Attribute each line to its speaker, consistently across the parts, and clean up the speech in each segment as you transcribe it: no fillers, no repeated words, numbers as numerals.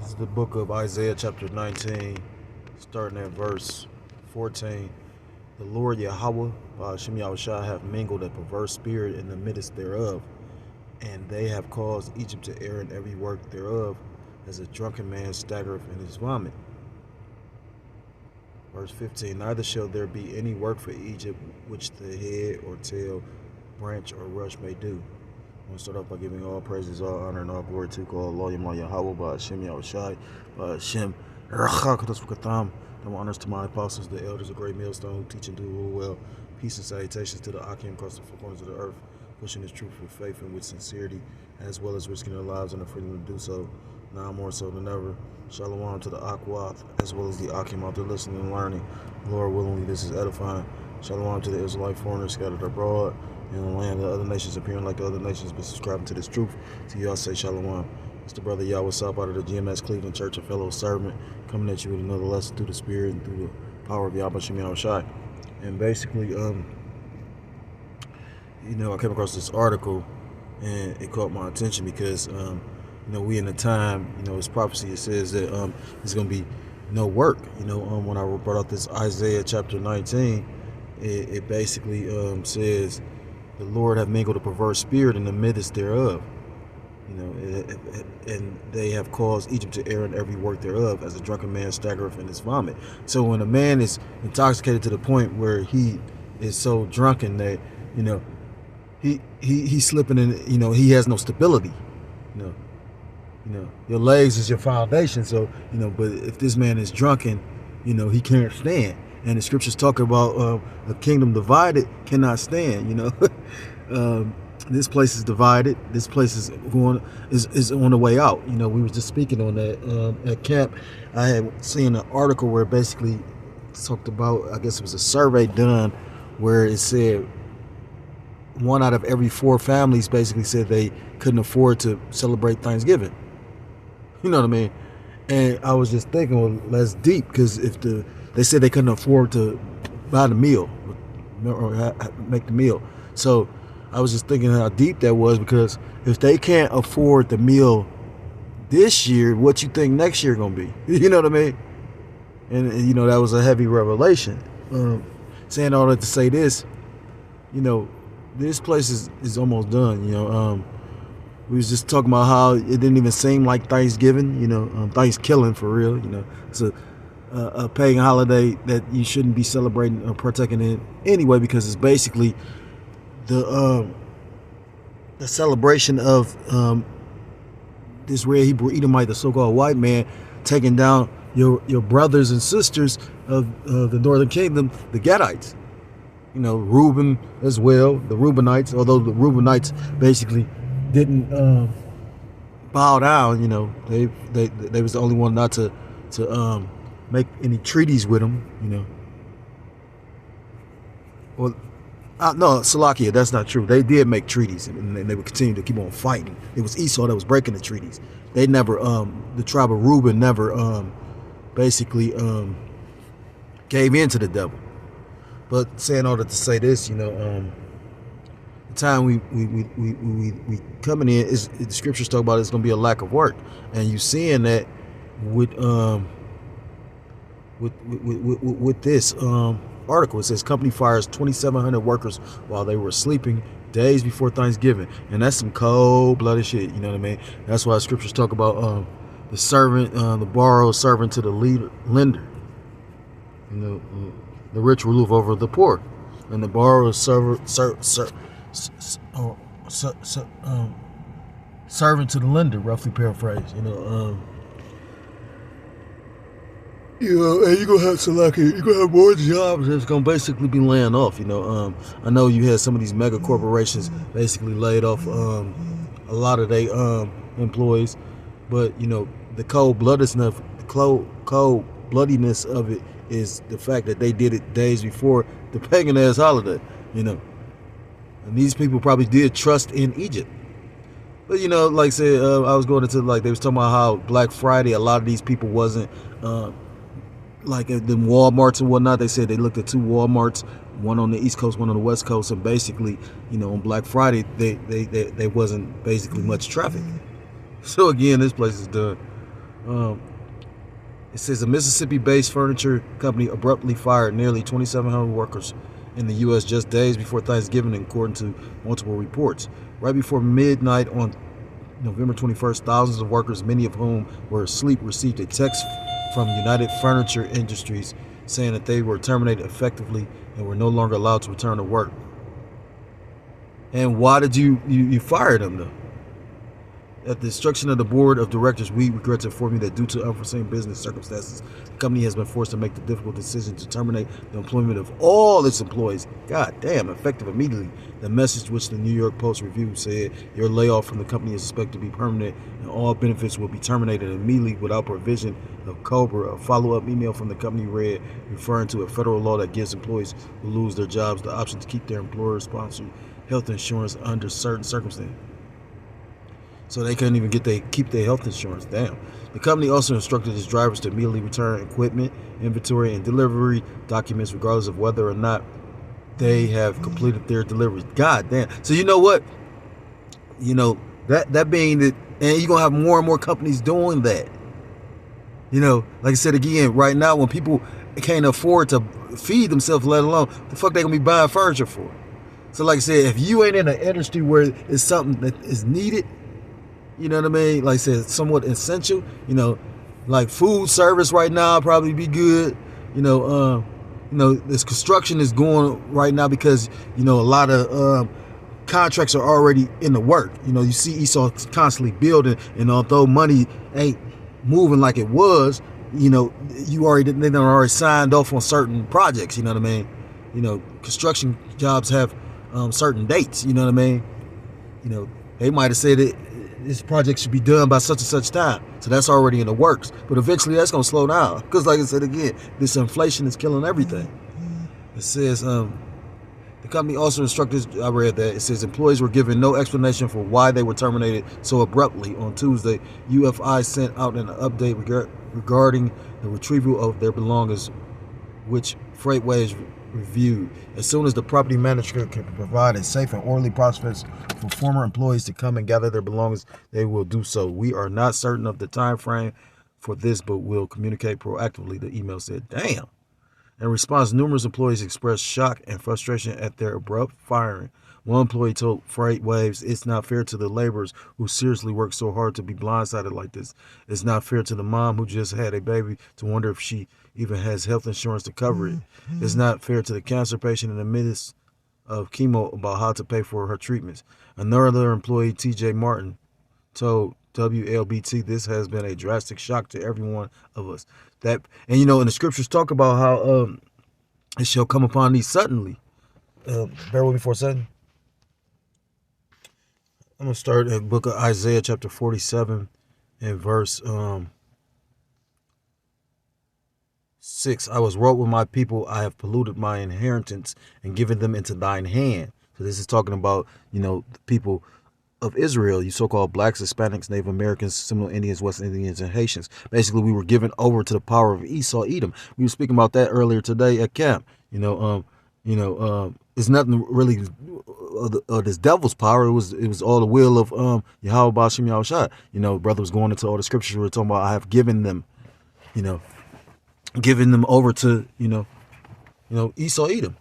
Speaker 1: This is the book of Isaiah, chapter 19, starting at verse 14. The Lord Yahweh, Hashem Yahushua, have mingled a perverse spirit in the midst thereof, and they have caused Egypt to err in every work thereof, as a drunken man staggereth in his vomit. Verse 15, neither shall there be any work for Egypt which the head or tail, branch or rush may do. I'm going to start off by giving all praises, all honor, and all glory to God, Allah Yahweh, by Hashem Yahushai, by Hashem Rachak. Double honors to my apostles, the elders of Great Millstone, who teach and do rule well. Peace and salutations to the Akim across the four corners of the earth, pushing this truth with faith and with sincerity, as well as risking their lives and the freedom to do so, now more so than ever. Shalom to the Akwath, as well as the Akim out there listening and learning. Lord willingly, this is edifying. Shalom to the Israelite foreigners scattered abroad in the land of the other nations, appearing like the other nations, but subscribing to this truth. To y'all say Shalom. It's the brother Yahweh South out of the GMS Cleveland Church, a fellow servant, coming at you with another lesson through the Spirit and through the power of Yahweh Shem Yahushai. And basically, I came across this article and it caught my attention because, we in a time, it's prophecy. It says that there's going to be no work. When I brought out this Isaiah chapter 19, it basically says, the Lord have mingled a perverse spirit in the midst thereof. And they have caused Egypt to err in every work thereof, as a drunken man staggereth in his vomit. So when a man is intoxicated to the point where he is so drunken that, he's slipping in, he has no stability. Your legs is your foundation. So, but if this man is drunken, he can't stand. And the scriptures talk about a kingdom divided cannot stand. This place is divided. This place is on the way out. We were just speaking on that at camp. I had seen an article where it basically talked about, I guess it was a survey done where it said 1 out of every 4 families basically said they couldn't afford to celebrate Thanksgiving. You know what I mean? And I was just thinking, well, that's deep, because if they said they couldn't afford to buy the meal or make the meal. So I was just thinking how deep that was, because if they can't afford the meal this year, what you think next year gonna be? You know what I mean? And that was a heavy revelation. Saying all that to say this, this place is almost done. We was just talking about how it didn't even seem like Thanksgiving. Thanksgiving for real. It's a pagan holiday that you shouldn't be celebrating or partaking in anyway, because it's basically the celebration of this red Hebrew Edomite, the so-called white man, taking down your brothers and sisters of the northern kingdom, the Gadites. Reuben as well, the Reubenites, although the Reubenites basically didn't bow down. They was the only one not to make any treaties with them. Well, no, Salakia, that's not true. They did make treaties, and they would continue to keep on fighting. It was Esau that was breaking the treaties. They never, the tribe of Reuben never basically gave in to the devil. But saying all that to say this, the time we coming in is, the scriptures talk about it's going to be a lack of work, and you seeing that with this article. It says company fires 2,700 workers while they were sleeping days before Thanksgiving, and that's some cold-blooded shit. You know what I mean? That's why scriptures talk about the servant, the borrowed servant to the lender. The rich will rule over the poor, and the borrowed servant to the lender. Roughly paraphrased. And you're gonna have you're gonna have more jobs that's gonna basically be laying off. I know you had some of these mega corporations basically laid off a lot of their employees, but the cold-bloodedness of it is the fact that they did it days before the pagan ass holiday. And these people probably did trust in Egypt. But like I said, I was going into, like, they was talking about how Black Friday, a lot of these people wasn't like at the Walmarts and whatnot. They said they looked at 2 Walmarts, one on the East Coast, one on the West Coast, and basically, on Black Friday, they wasn't basically much traffic. So again, this place is done. Um, it says a Mississippi-based furniture company abruptly fired nearly 2,700 workers in the U.S. just days before Thanksgiving, according to multiple reports. Right before midnight on November 21st, thousands of workers, many of whom were asleep, received a text from United Furniture Industries saying that they were terminated effectively and were no longer allowed to return to work. And why did you fire them though? At the instruction of the board of directors, we regret to inform you that due to unforeseen business circumstances, the company has been forced to make the difficult decision to terminate the employment of all its employees. God damn, effective immediately. The message, which the New York Post Review said, your layoff from the company is expected to be permanent and all benefits will be terminated immediately without provision of COBRA. A follow-up email from the company read, referring to a federal law that gives employees who lose their jobs the option to keep their employer-sponsored health insurance under certain circumstances. So they couldn't even keep their health insurance down. The company also instructed its drivers to immediately return equipment, inventory, and delivery documents regardless of whether or not they have completed their deliveries. God damn. So you know what? You know, that being that, and you're going to have more and more companies doing that. You know, like I said again, right now when people can't afford to feed themselves, let alone, the fuck they going to be buying furniture for? So like I said, if you ain't in an industry where it's something that is needed, you know what I mean? Like I said, somewhat essential. You know, like food service right now probably be good. You know, this construction is going right now because a lot of contracts are already in the work. You know, you see Esau constantly building, and although money ain't moving like it was, they done already signed off on certain projects. You know what I mean? You know, construction jobs have certain dates. You know what I mean? You know, they might have said it. This project should be done by such and such time. So that's already in the works. But eventually that's going to slow down. Because like I said again, this inflation is killing everything. It says, the company also instructed, I read that, it says employees were given no explanation for why they were terminated so abruptly. On Tuesday, UFI sent out an update regarding the retrieval of their belongings, which FreightWaves reviewed. As soon as the property manager can provide a safe and orderly process for former employees to come and gather their belongings, they will do so. We are not certain of the time frame for this, but will communicate proactively, the email said. Damn. In response, numerous employees expressed shock and frustration at their abrupt firing. One employee told FreightWaves, it's not fair to the laborers who seriously work so hard to be blindsided like this. It's not fair to the mom who just had a baby to wonder if she even has health insurance to cover it. It's not fair to the cancer patient in the midst of chemo about how to pay for her treatments. Another employee, TJ Martin, told WLBT, this has been a drastic shock to every one of us. And the scriptures talk about how it shall come upon thee suddenly. Bear with me for a second. I'm going to start in the book of Isaiah chapter 47 and verse 6. I was wroth with my people. I have polluted my inheritance and given them into thine hand. So this is talking about, the people of Israel, you so-called blacks, Hispanics, Native Americans, Seminole Indians, West Indians, and Haitians. Basically, we were given over to the power of Esau, Edom. We were speaking about that earlier today at camp. It's nothing really of this devil's power. It was all the will of Yahweh Ba'ashem Yahushua. Brother was going into all the scriptures we were talking about. I have given them, giving them over to Esau, Edom.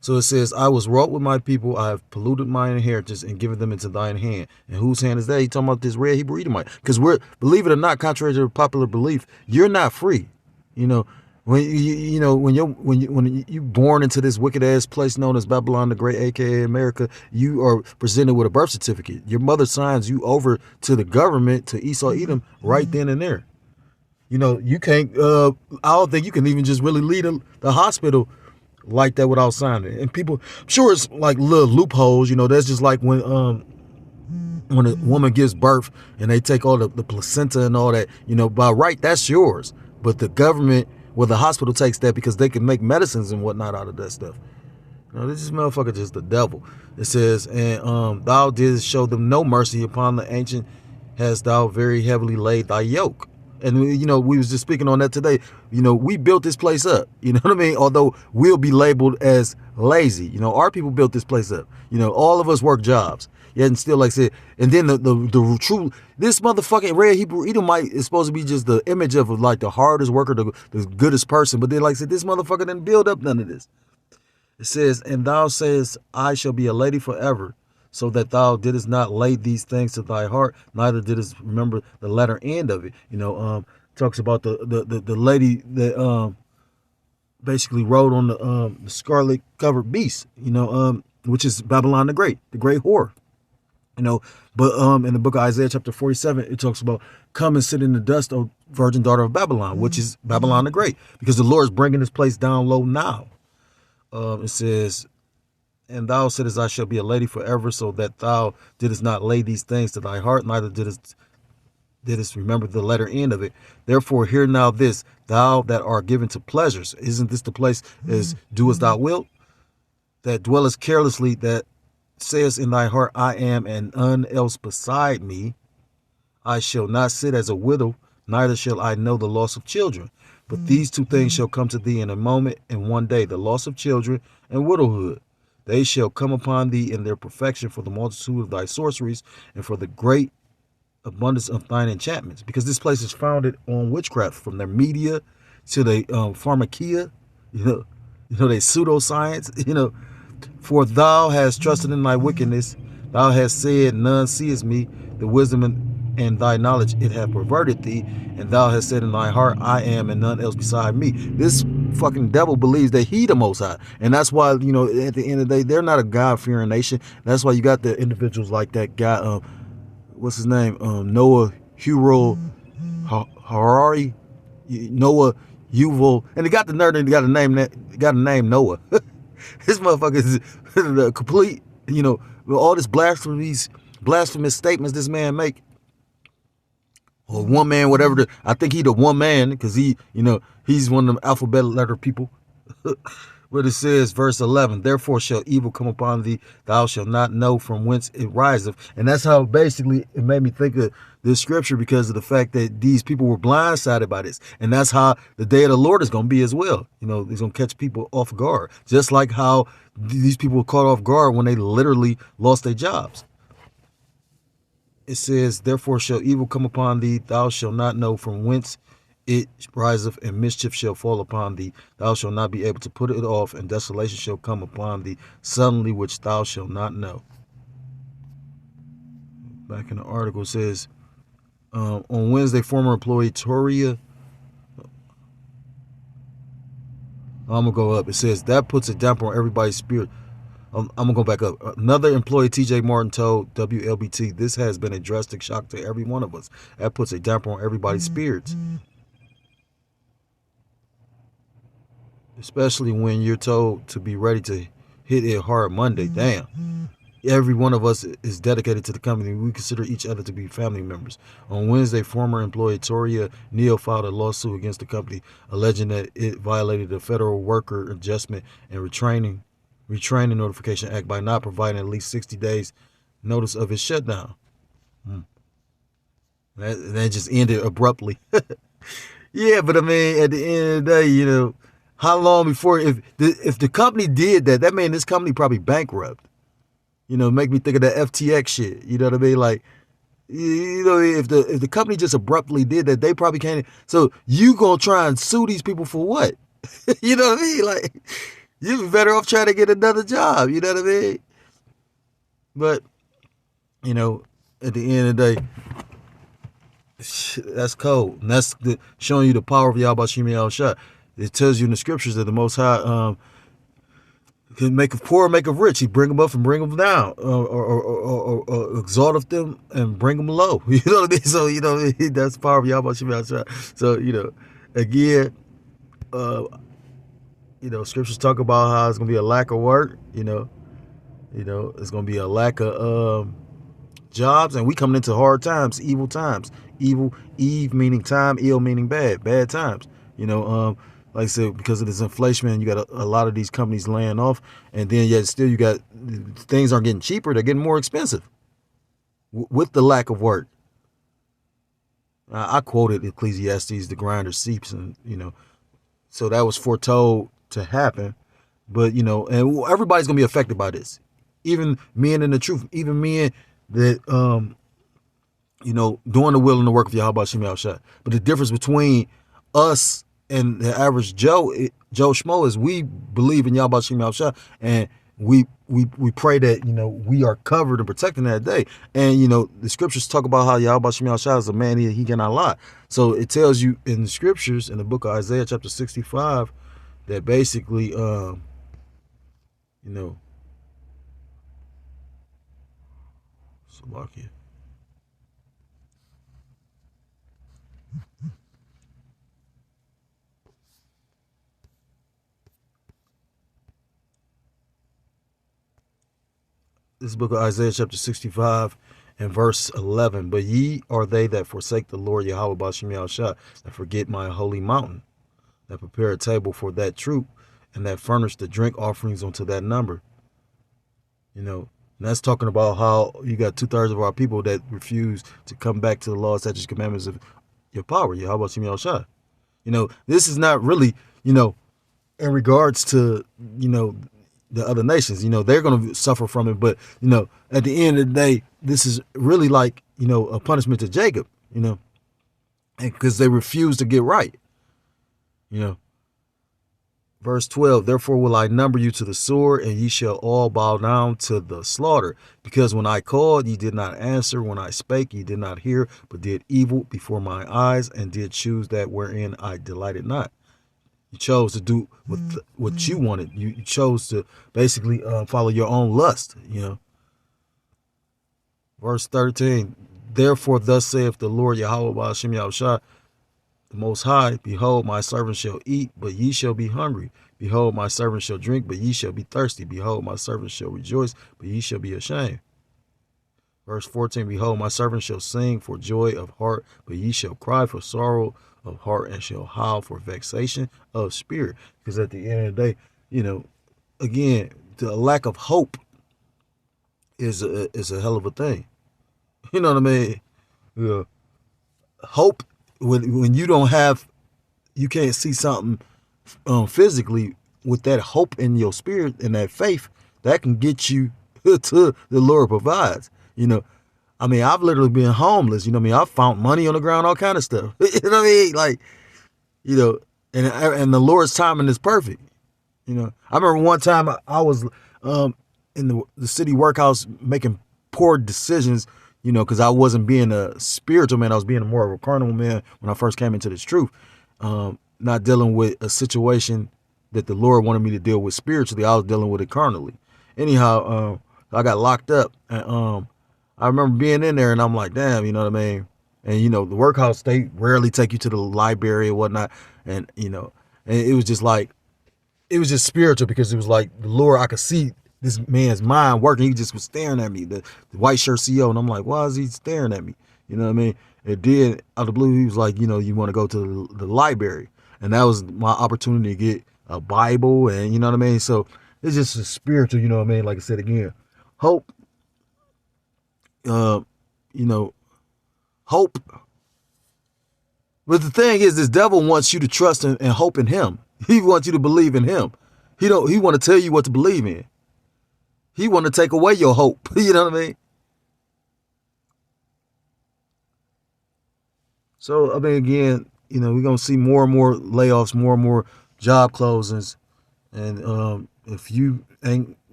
Speaker 1: So it says, I was wroth with my people, I have polluted my inheritance and given them into thine hand. And whose hand is that? He talking about this red Hebrew Edomite. Because believe it or not, contrary to popular belief, you're not free. When you born into this wicked ass place known as Babylon the Great, aka America, you are presented with a birth certificate. Your mother signs you over to the government, to Esau Edom, right then and there. You can't. I don't think you can even just really leave the hospital like that without signing. And people, I'm sure it's like little loopholes. That's just like when a woman gives birth and they take all the placenta and all that. By right, that's yours. But the government, the hospital takes that because they can make medicines and whatnot out of that stuff. This motherfucker just the devil. It says, and thou didst show them no mercy upon the ancient, hast thou very heavily laid thy yoke. And, we was just speaking on that today. We built this place up. You know what I mean? Although we'll be labeled as lazy. Our people built this place up. All of us work jobs. Yet and still, like I said, and then the true, this motherfucking red Hebrew Edomite is supposed to be just the image of like the hardest worker, the goodest person. But then, like I said, this motherfucker didn't build up none of this. It says, and thou sayest, I shall be a lady forever, so that thou didst not lay these things to thy heart, neither didst remember the latter end of it. Talks about the lady that basically rode on the scarlet covered beast, which is Babylon the Great whore. But in the book of Isaiah chapter 47, it talks about come and sit in the dust, O virgin daughter of Babylon, which is Babylon the Great, because the Lord is bringing this place down low now. It says, and thou saidst, I shall be a lady forever, so that thou didst not lay these things to thy heart, neither didst remember the letter end of it. Therefore, hear now this, thou that art given to pleasures. Isn't this the place as do as thou wilt? That dwellest carelessly, that sayest in thy heart, I am, and none else beside me. I shall not sit as a widow, neither shall I know the loss of children. But these two things shall come to thee in a moment, in one day, the loss of children and widowhood. They shall come upon thee in their perfection for the multitude of thy sorceries and for the great abundance of thine enchantments. Because this place is founded on witchcraft, from their media to the pharmakia, they pseudoscience, for thou hast trusted in thy wickedness. Thou hast said, none sees me. The wisdom and thy knowledge, it hath perverted thee. And thou hast said in thy heart, I am, and none else beside me. This fucking devil believes that he the Most High. And that's why, at the end of the day, they're not a God-fearing nation. That's why you got the individuals like that guy, what's his name? Noah Huro Harari, Noah Yuval. And they got the nerd and got a name Noah. This motherfucker is the complete, with all this blasphemous statements this man make. Or one man, whatever. I think he the one man because he's one of them alphabet letter people. But it says, verse 11, therefore shall evil come upon thee, thou shalt not know from whence it riseth. And that's how basically it made me think of this scripture, because of the fact that these people were blindsided by this. And that's how the day of the Lord is going to be as well. He's going to catch people off guard, just like how these people were caught off guard when they literally lost their jobs. It says, therefore shall evil come upon thee, thou shalt not know from whence it riseth, and mischief shall fall upon thee. Thou shalt not be able to put it off, and desolation shall come upon thee suddenly, which thou shalt not know. Back in the article, it says, on Wednesday, former employee Toria, I'm going to go up. It says, that puts a damper on everybody's spirit. I'm going to go back up. Another employee, TJ Martin, told WLBT, this has been a drastic shock to every one of us. That puts a damper on everybody's spirits. Especially when you're told to be ready to hit it hard Monday. Damn. Every one of us is dedicated to the company. We consider each other to be family members. On Wednesday, former employee Toria Neal filed a lawsuit against the company, alleging that it violated the Federal Worker Adjustment and Retraining Notification Act by not providing at least 60 days notice of its shutdown. That just ended abruptly. Yeah, but I mean, at the end of the day, how long before, if the company did that, that means this company probably bankrupt. Make me think of that FTX shit. You know what I mean? Like, if the company just abruptly did that, they probably can't. So you gonna try and sue these people for what? You know what I mean? Like, you'd be better off trying to get another job. You know what I mean? But, at the end of the day, that's cold. And that's showing you the power of Yahweh Shem Yahushua. It tells you in the scriptures that the Most High can make a poor, make a rich. He bring them up and bring them down, or exalt them and bring them low. You know what I mean? So that's the power of Yahweh Shem Yahushua. So again, scriptures talk about how it's gonna be a lack of work. It's gonna be a lack of jobs, and we coming into hard times, evil times. Evil, Eve meaning time, ill meaning bad times. Like I said, because of this inflation, man, you got a lot of these companies laying off, and then yet still you got things aren't getting cheaper; they're getting more expensive with the lack of work. I quoted Ecclesiastes: "The grinder seeps," and so that was foretold to happen. But and everybody's gonna be affected by this. even men in the truth, even men that doing the will and the work of Yahweh Shem Yahushua. But the difference between us and the average Joe Schmo is we believe in Yahweh Shem Yahushua, and we pray that we are covered and protected that day. And the scriptures talk about how Yahweh Shem Yahushua is a man he cannot lie. So it tells you in the scriptures in the book of Isaiah chapter 65 that basically Slovakia. This is the book of Isaiah chapter 65 and verse 11. But ye are they that forsake the Lord Yahweh B'Shem Yahushua, that forget my holy mountain, that prepare a table for that troop, and that furnish the drink offerings unto that number. And that's talking about how you got 2/3 of our people that refuse to come back to the law, statutes, commandments of your power, Yahweh B'Shem Yahushua. This is not really, in regards to, the other nations. They're going to suffer from it. But, at the end of the day, this is really like, a punishment to Jacob, because they refuse to get right. Verse 12, therefore will I number you to the sword, and ye shall all bow down to the slaughter. Because when I called, ye did not answer. When I spake, ye did not hear, but did evil before my eyes, and did choose that wherein I delighted not. You chose to do what you wanted. You chose to basically follow your own lust, Verse 13, therefore thus saith the Lord Yahweh B'Shem Yahushua, the Most High, behold, my servant shall eat, but ye shall be hungry. Behold, my servant shall drink, but ye shall be thirsty. Behold, my servant shall rejoice, but ye shall be ashamed. Verse 14, behold, my servant shall sing for joy of heart, but ye shall cry for sorrow of heart, and shall howl for vexation of spirit. Because at the end of the day, again, the lack of hope is a hell of a thing. You know what I mean? Yeah. Hope, when you don't have, you can't see something physically, with that hope in your spirit and that faith, that can get you to the Lord provides. I've literally been homeless. I've found money on the ground, all kind of stuff. You know what I mean? Like, and the Lord's timing is perfect. I remember one time I was in the city workhouse making poor decisions, because I wasn't being a spiritual man. I was being more of a carnal man when I first came into this truth. Not dealing with a situation that the Lord wanted me to deal with spiritually. I was dealing with it carnally. Anyhow, I got locked up, and I remember being in there, and I'm like, damn, you know what I mean? And, the workhouse, they rarely take you to the library and whatnot. And, and it was just like, it was just spiritual, because it was like the Lord, I could see this man's mind working. He just was staring at me, the white shirt CEO. And I'm like, why is he staring at me? You know what I mean? And then out of the blue, he was like, you want to go to the library. And that was my opportunity to get a Bible, and you know what I mean? So it's just a spiritual, you know what I mean? Like I said again, hope, hope. But the thing is, this devil wants you to trust and hope in him. He wants you to believe in him. He want to tell you what to believe in. He want to take away your hope. You know what I mean? So, again, we're going to see more and more layoffs, more and more job closings. And if you ain't,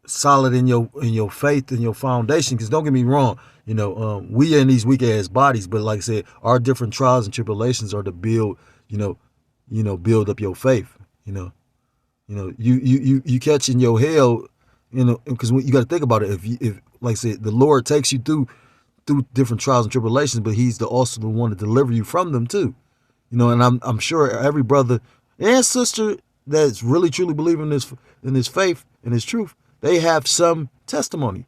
Speaker 1: solid in your faith and your foundation, because don't get me wrong, we are in these weak ass bodies, but like I said, our different trials and tribulations are to build, build up your faith. You catching your hell, because you got to think about it. If like I said, the Lord takes you through different trials and tribulations, but he's also the one to deliver you from them too. And I'm sure every brother and sister that's really truly believing in this faith and this truth, they have some testimony.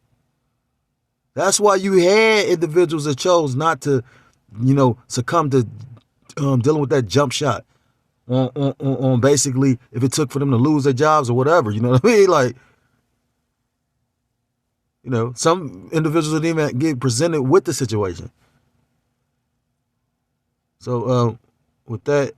Speaker 1: That's why you had individuals that chose not to, succumb to dealing with that jump shot on basically, if it took for them to lose their jobs or whatever. You know what I mean? Like, some individuals didn't even get presented with the situation. So with that,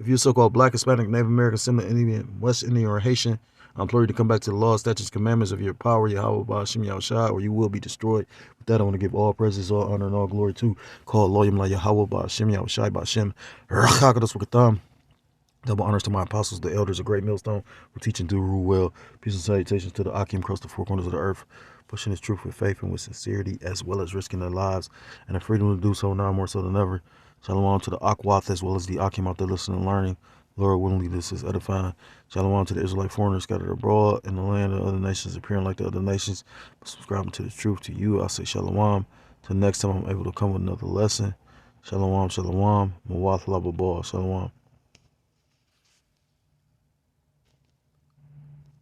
Speaker 1: If you're so-called Black, Hispanic, Native American, Seminole Indian, West Indian, or Haitian, I implore you to come back to the law, statutes, commandments of your power, Yahweh, Ba'ashim, Yahushua, or you will be destroyed. With that, I want to give all praises, all honor, and all glory to call Loyam La Yahweh, Ba'ashim, Yahushua, Ba'ashim, Rachakados Wakatam. Double honors to my apostles, the elders, a great millstone, for teaching do rule well. Peace and salutations to the Akim across the four corners of the earth, pushing his truth with faith and with sincerity, as well as risking their lives and the freedom to do so now more so than ever. Shalom to the Akwath, as well as the Akim out there listening and learning. Lord, willingly this is edifying. Shalom to the Israelite foreigners scattered abroad in the land of other nations, appearing like the other nations, but subscribing to the truth. To you, I say shalom. Till next time I'm able to come with another lesson. Shalom, shalom. Mawath lababah. Shalom.